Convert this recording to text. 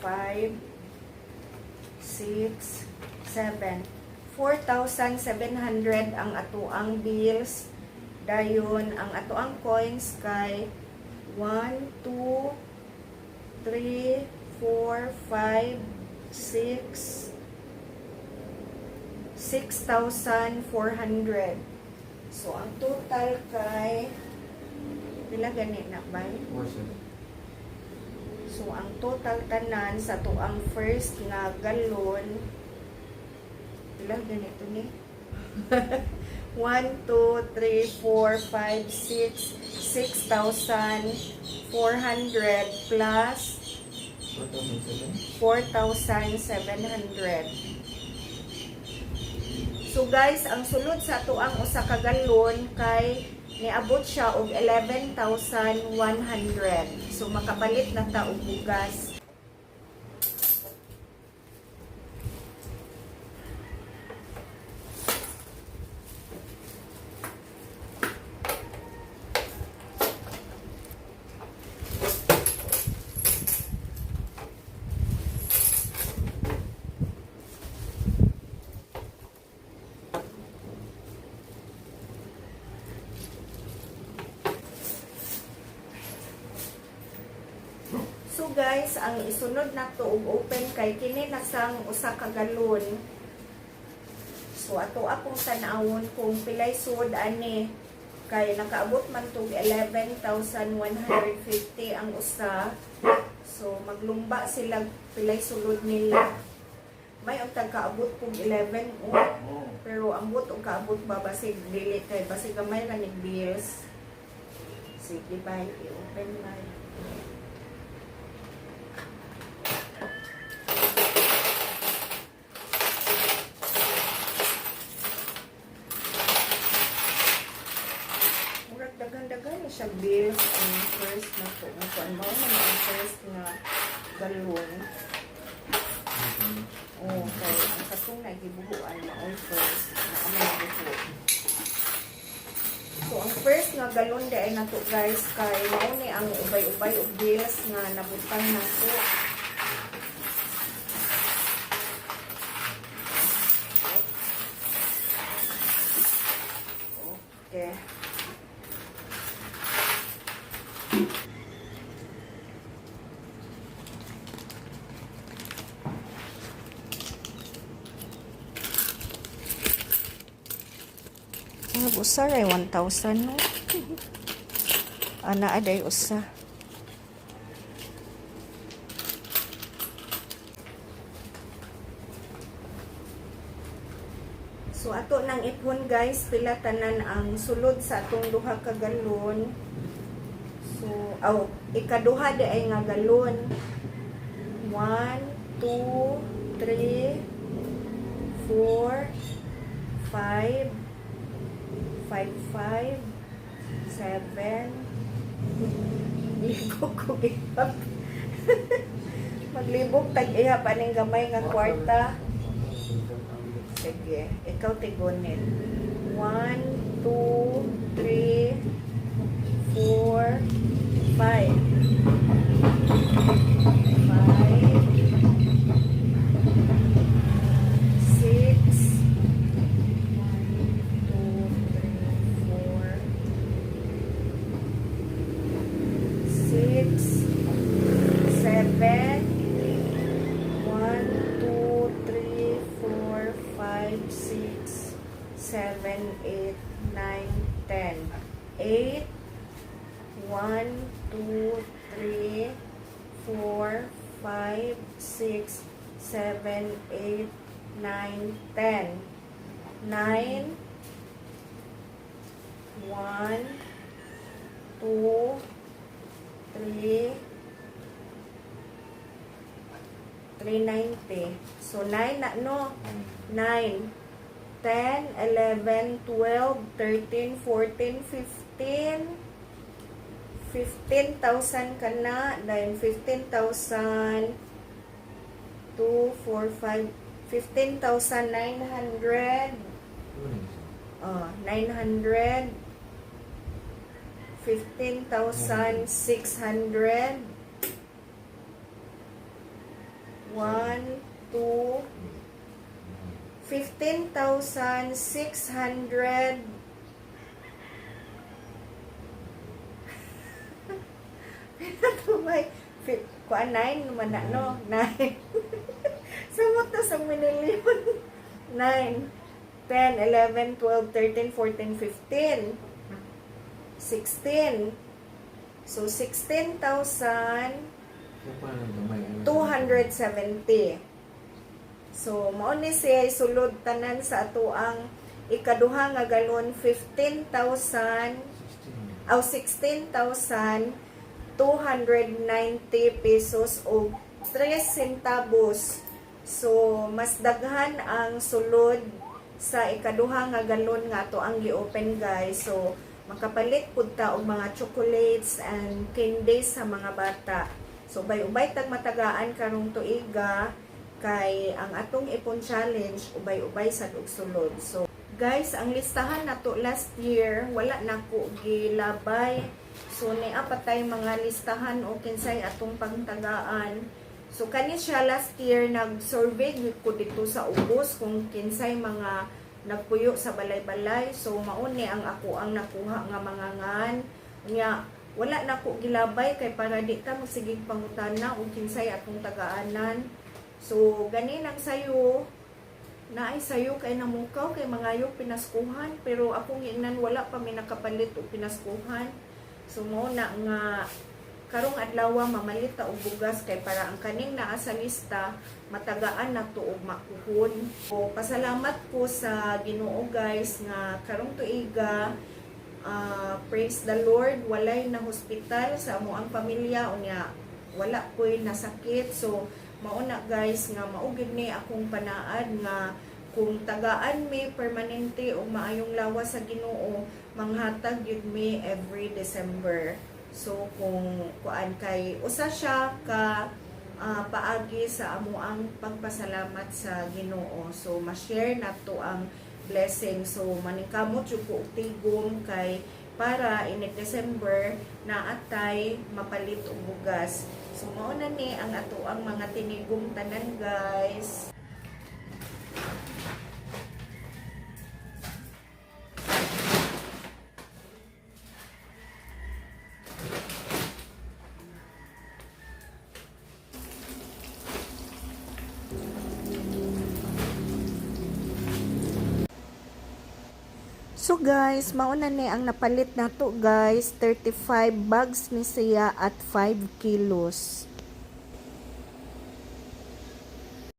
4, 5, 6, 7. 4,700 ang atuang bills. Dayon, ang ato ang coins kay 1, 2, 3, 4, 5, 6, 6,400. So, ang total kay pila gani na ba? Worship. So, ang total tanan sa to ang first nga galon, pila ganito ni? 1, 2, 3, 4, 5, 6, 6,400 plus 4,700. So guys, ang sulod sa ato ang usa ka galon kay niabot siya og 11,100. So makapalit na ta og bugas. So guys, ang isunod na to og open kay kini na sang usa ka galon. So ato akong tanawon kung pilay sud ani kay nakaabot man to 11,150 ang usa. So maglumba sila pilay sulod nila. May ang tagkaabot kung 11 pero ang but og kaabot ba basig dili kay basig gamay ra nig bills. Sige bye, i-open na. Dagan-dagan na siya bills ang first na po. Kung mo man ang first na galon. Oh, kay ang katong nagibuhuan na all first. Nakamay So, ang first nga galon di ay nato guys kay mao ni ang ubay-ubay og bills nga nabutang nato. Okay. Usa ray 1,000 no. Ana aday usa. So ato nang ipon guys, pila tanan ang sulod sa atong duha ka galon. So ikaduha di ay nga galon. 1, 2, 3, 4, 5, 5, 7. Ligo ko gihap. Maglibog tag-ihap aning gamay nga kwarta. Sige, ikaw tigunin. 1, 2, 3, 4, 7, 8, 9, 10. 8, 1, 2, 3, 4, 5, 6, 7, 8, 9, 10. 9, 1, 2, 3, 390. So 9 na no. 9, 10, 11, 12, 13, 14, 15. 15,000 ka na. Then 15,000. 2, 4, 5. 15,900. 900. 15,600. 1, 2, 15,600. kuan 9 naman na, no? 9. Samot na sa minilyon. 9, 10, 11, 12, 13, 14, 15, 16. So, 16,270. So, paano gamay? So, mao ni siya sulod tanan sa ato ang ikaduha nga galon 15,000 aw 16,290 pesos o 3 centavos. So, mas daghan ang sulod sa ikaduha nga galon nga ato ang gi-open, guys. So, makapalit pud ta og mga chocolates and candies sa mga bata. So, ubay-ubay tag matagaan karong tuiga kay ang atong ipon challenge ubay-ubay sad og sulod. So, guys, ang listahan nato last year wala nako gilabay. So, niya patay mga listahan o kinsay atong pangtagaan. So, kani siya last year nag-survey ko dito sa ubos kung kinsay mga nagpuyo sa balay-balay. So, mauni ang ako ang nakuha nga mga ngan. Nya, wala na ko gilabay kay para di ta magsigig pangutana o kinsay atong tagaanan. So, gani lang sayo. Naay sayo kay namukaw kay mga yung pinaskuhan. Pero akong ingnan wala pa may nakapalit o pinaskuhan. So, mauna nga karong adlaw mamalit ta og bugas kay para ang kaning naa sa lista matagaan na to og makuhon. So, pasalamat ko sa Ginoo, guys, nga karong tuiga praise the Lord, walay na hospital sa amo ang pamilya unya wala ko'y nasakit. So mauna, guys, nga maugid ni akong panaad nga kung tagaan mi permanente o maayong lawas sa Ginoo manghatag yun mi every December. So, kung kuan kay usa siya ka paagi sa amo ang pagpasalamat sa Ginoo. So, ma-share nato ang blessing. So, maningkamot jud ko og tigom kay para in December na atay mapalit og bugas. So, mao na ni ang ato ang mga tinigom tanan, guys. So guys, mauna ni ang napalit nato, guys, 35 bags ni siya at 5 kilos.